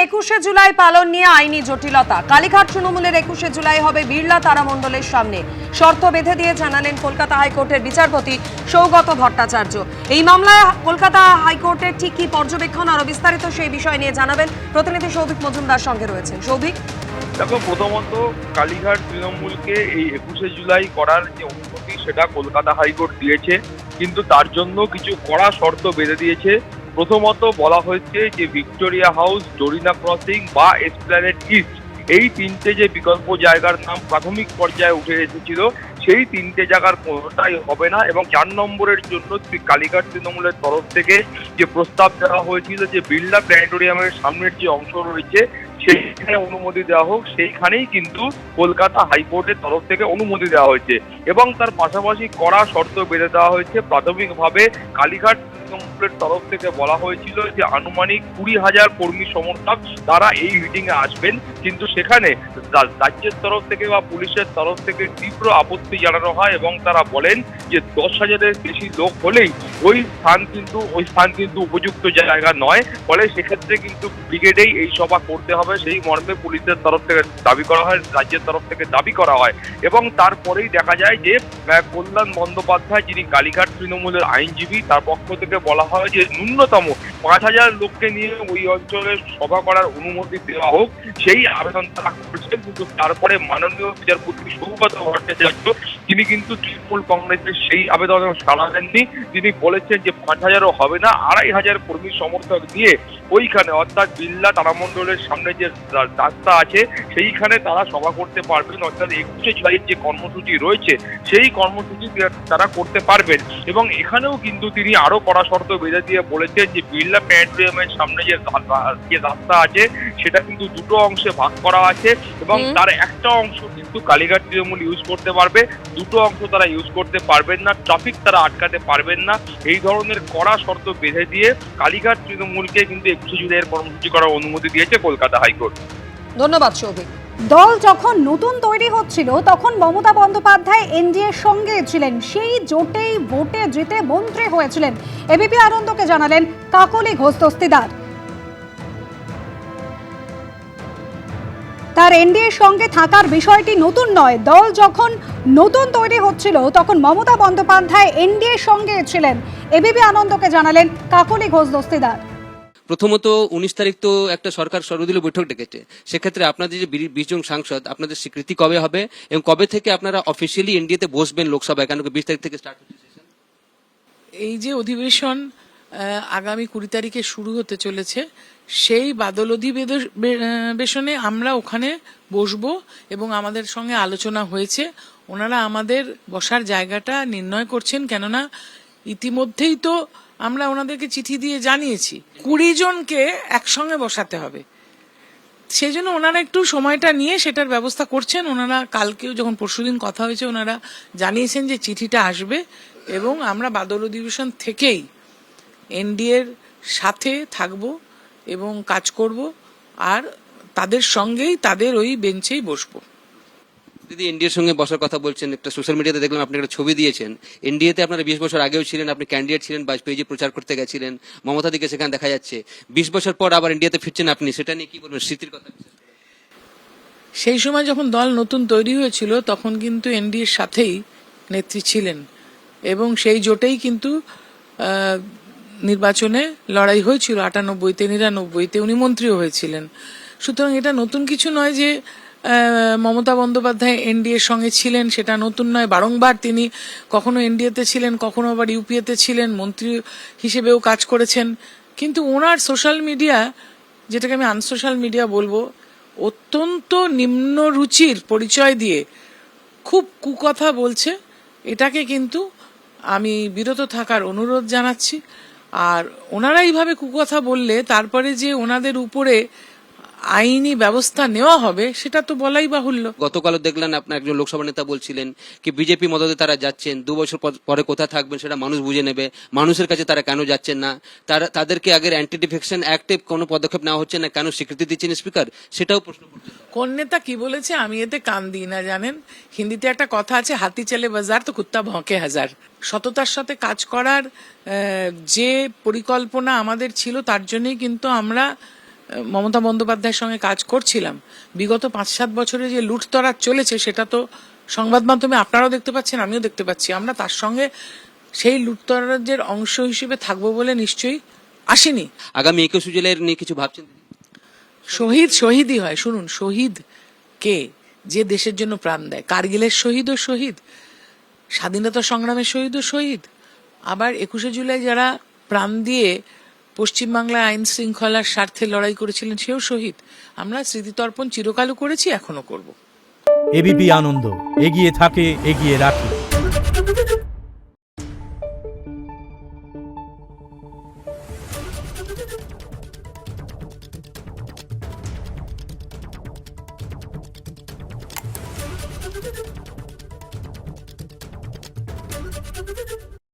21শে জুলাই পালন নিয়ে আইনি জটিলতা। কালীঘাট তৃণমূলের 21শে জুলাই হবে বিড়লা তারামণ্ডলের সামনে, শর্ত বেঁধে দিয়ে জানালেন কলকাতা হাইকোর্টের বিচারপতি সৌগত ভট্টাচার্য। এই মামলায় কলকাতা হাইকোর্টের ঠিক কি পর্যবেক্ষণ, আরো বিস্তারিত সেই বিষয় নিয়ে জানাবেন প্রতিনিধি সৌভিক মজুমদার সঙ্গে রয়েছেন। সৌভিক, দেখো, প্রথমত কালীঘাট তৃণমূলকে এই 21শে জুলাই করার যে অনুমতি সেটা কলকাতা হাইকোর্ট দিয়েছে, কিন্তু তার জন্য কিছু কড়া শর্ত বেঁধে দিয়েছে। প্রথমত বলা হয়েছে যে ভিক্টোরিয়া হাউস, ডোরিনা ক্রসিং বা এসপ্ল্যানেড ইস্ট, এই তিনটে যে বিকল্প জায়গার নাম প্রাথমিক পর্যায়ে উঠে এসেছিল, সেই তিনটে জায়গার কোনোটাই হবে না। এবং 4 নম্বরের জন্য কালীঘাট তৃণমূলের তরফ থেকে যে প্রস্তাব দেওয়া হয়েছিল যে বিড়লা প্ল্যানেটোরিয়ামের সামনের যে অংশ রয়েছে সেইখানে অনুমতি দেওয়া হোক, সেইখানেই কিন্তু কলকাতা হাইকোর্টের তরফ থেকে অনুমতি দেওয়া হয়েছে। এবং তার পাশাপাশি কড়া শর্ত বেঁধে দেওয়া হয়েছে। প্রাথমিকভাবে কালীঘাট তৃণমূলের তরফ থেকে বলা হয়েছিল যে আনুমানিক 20,000 কর্মী সমর্থক তারা এই মিটিংয়ে আসবেন, কিন্তু সেখানে রাজ্যের তরফ থেকে বা পুলিশের তরফ থেকে তীব্র আপত্তি জানানো হয় এবং তারা বলেন যে 10,000-এর বেশি লোক হলেই ওই স্থান কিন্তু উপযুক্ত জায়গা নয়, ফলে সেক্ষেত্রে কিন্তু ব্রিগেডেই এই সভা করতে হবে, সেই মর্মে পুলিশের তরফ থেকে দাবি করা হয়, রাজ্যের তরফ থেকে দাবি করা হয়। এবং তারপরেই দেখা যায় যে কল্যাণ বন্দ্যোপাধ্যায়, যিনি কালীঘাট তৃণমূলের আইনজীবী, তার পক্ষ থেকে বলা হয় যে ন্যূনতম 5,000 লোককে নিয়ে ওই অঞ্চলে সভা করার অনুমতি দেওয়া হোক, সেই আবেদন তারা করছেন। কিন্তু তারপরে মাননীয় বিচারপতি সৌগত ভট্টাচার্য, তিনি কিন্তু তৃণমূল কংগ্রেসের সেই আবেদনে সাড়া দেননি। তিনি বলেছেন যে 5,000ও হবে না, 2,500 কর্মী সমর্থক দিয়ে ওইখানে, অর্থাৎ বিড়লা তারামণ্ডলের সামনে যে রাস্তা আছে সেইখানে তারা সভা করতে পারবেন। অর্থাৎ 21শে জুলাইয়ের যে কর্মসূচি রয়েছে সেই কর্মসূচি তারা করতে পারবেন। এবং এখানেও কিন্তু তিনি আরো কড়া শর্ত বেঁধে দিয়ে বলেছেন যে বিড়লা প্ল্যানেটোরিয়ামের সামনে যে রাস্তা আছে সেটা কিন্তু দুটো অংশে ভাগ করা আছে এবং তার একটা অংশ কিন্তু কালীঘাট তৃণমূল ইউজ করতে পারবে, দুটো অংশ তারা ইউজ করতে পারবেন না, ট্রাফিক তারা আটকাতে পারবেন না। এই ধরনের কড়া শর্ত বেঁধে দিয়ে কালীঘাট তৃণমূলকে কিন্তু 21শে জুলাইয়ের কর্মসূচি করার অনুমতি দিয়েছে কলকাতা হাইকোর্ট। ধন্যবাদ সৌভিক। দল যখন নতুন তৈরি হচ্ছিল তখন মমতা বন্দ্যোপাধ্যায় এনডিএর সঙ্গে ছিলেন, সেই জোটেই ভোটে জিতে মন্ত্রী হয়েছিলেন। এবিপি আনন্দকে জানালেন কাকলি ঘোষ দস্তিদার। তার এনডিএর সঙ্গে থাকার বিষয়টি নতুন নয়। দল যখন নতুন তৈরি হচ্ছিল তখন মমতা বন্দ্যোপাধ্যায় এনডিএর সঙ্গে ছিলেন। এবিপি আনন্দকে জানালেন কাকলি ঘোষ দস্তিদার। প্রথমত 19 তারিখ তো একটা সরকার সর্বদলীয় বৈঠক ডেকেছে, সেক্ষেত্রে আপনাদের যে 20 জন সাংসদ, আপনাদের স্বীকৃতি কবে হবে এবং কবে থেকে আপনারা অফিসিয়ালি এনডিএতে বসবেন লোকসভায়? কেন 20 তারিখ থেকে স্টার্ট হচ্ছে এই যে অধিবেশন আগামী 20 তারিখে শুরু হতে চলেছে, সেই বাদল অধিবেশনে আমরা ওখানে বসবো এবং আমাদের সঙ্গে আলোচনা হয়েছে। ওনারা আমাদের বসার জায়গাটা নির্ণয় করছেন, কেননা ইতিমধ্যেই তো আমরা ওনাদেরকে চিঠি দিয়ে জানিয়েছি 20 জনকে একসঙ্গে বসাতে হবে। সেই জন্য ওনারা একটু সময়টা নিয়ে সেটার ব্যবস্থা করছেন। ওনারা কালকেও যখন পরশুদিন কথা হয়েছে ওনারা জানিয়েছেন যে চিঠিটা আসবে এবং আমরা বাদল অধিবেশন থেকেই এনডিএর সাথে থাকব এবং কাজ করব আর তাদের সঙ্গেই তাদের ওই বেঞ্চেই বসবো। দিদি, এনডিএর সঙ্গে বসার কথা বলছেন, একটা সোশ্যাল মিডিয়াতে দেখলাম আপনি একটা ছবি দিয়েছেন। এনডিএতে আপনারা 20 বছর আগেও ছিলেন, আপনি ক্যান্ডিডেট ছিলেন, বাজপেয়ীজি প্রচার করতে গেছিলেন, মমতা দিকে সেখানে দেখা যাচ্ছে। 20 বছর পর আবার এনডিএতে ফিরছেন আপনি, সেটা নিয়ে কি বলবেন, স্মৃতির কথা? সেই সময় যখন দল নতুন তৈরি হয়েছিল তখন কিন্তু এনডিএর সাথেই নেত্রী ছিলেন এবং সেই জোটেই কিন্তু নির্বাচনে লড়াই হয়েছিল। 98-তে 99-তে উনি মন্ত্রীও হয়েছিলেন। সুতরাং এটা নতুন কিছু নয় যে মমতা বন্দ্যোপাধ্যায় এনডিএর সঙ্গে ছিলেন, সেটা নতুন নয়। বারংবার তিনি কখনো এনডিএতে ছিলেন, কখনো আবার ইউপিএতে ছিলেন, মন্ত্রী হিসেবেও কাজ করেছেন। কিন্তু ওনার সোশ্যাল মিডিয়া, যেটাকে আমি আনসোশ্যাল মিডিয়া বলবো, অত্যন্ত নিম্ন রুচির পরিচয় দিয়ে খুব কুকথা বলছে। এটাকে কিন্তু আমি বিরত থাকার অনুরোধ জানাচ্ছি। আর ওনারা এইভাবে কুকথা বললে তারপরে যে ওনাদের উপরে আইনি ব্যবস্থা নেওয়া হবে সেটা তো বলাই বাহুল্য। গতকালও দেখলেন আপনার একজন লোকসভা নেতা বলছিলেন কি বিজেপি মদতে তারা যাচ্ছেন, 2 বছর পরে কোথায় থাকবেন সেটা মানুষ বুঝে নেবে, মানুষের কাছে তারা কেন যাচ্ছেন না, তাদেরকে আগের অ্যান্টি ডিফেকশন অ্যাক্টে কোনো পদক্ষেপ নেওয়া হচ্ছে না, কেন স্বীকৃতি দিচ্ছেন স্পিকার, সেটাও প্রশ্ন করছে। কোন নেতা কি বলেছে আমি এতে কান দিই না, জানেন। হিন্দিতে একটা কথা আছে, হাতি চলে বাজার তো কুত্তা ভঁকে হাজার। সততার সাথে কাজ করার যে পরিকল্পনা আমাদের ছিল তার জন্যই কিন্তু আমরা মমতা বন্দ্যোপাধ্যায়ের সঙ্গে কাজ করছিলাম, বিগত 5-7 বছরে যে লুটতরাজ চলেছে সেটা তো সংবাদ মাধ্যমে আপনারাও দেখতে পাচ্ছেন, আমিও দেখতে পাচ্ছি। আমরা তার সঙ্গে সেই লুটতরাজের অংশ হিসেবে থাকবো বলে নিশ্চয়ই আসিনি। আগামী 21 জুলাই নিয়ে কিছু ভাবছেন? শহীদই হয়। শুনুন, শহীদ কে? যে দেশের জন্য প্রাণ দেয়। কার্গিলের শহীদ ও শহীদ, স্বাধীনতা সংগ্রামের শহীদ ও শহীদ। আবার 21শে জুলাই যারা প্রাণ দিয়ে পশ্চিমবাংলায় আইন শৃঙ্খলার স্বার্থে লড়াই করেছিলেন সেও শহীদ। আমরা স্মৃতিতর্পণ চিরকালও করেছি, এখনো করব। এবিপি আনন্দ, এগিয়ে থাকে, এগিয়ে রাখে।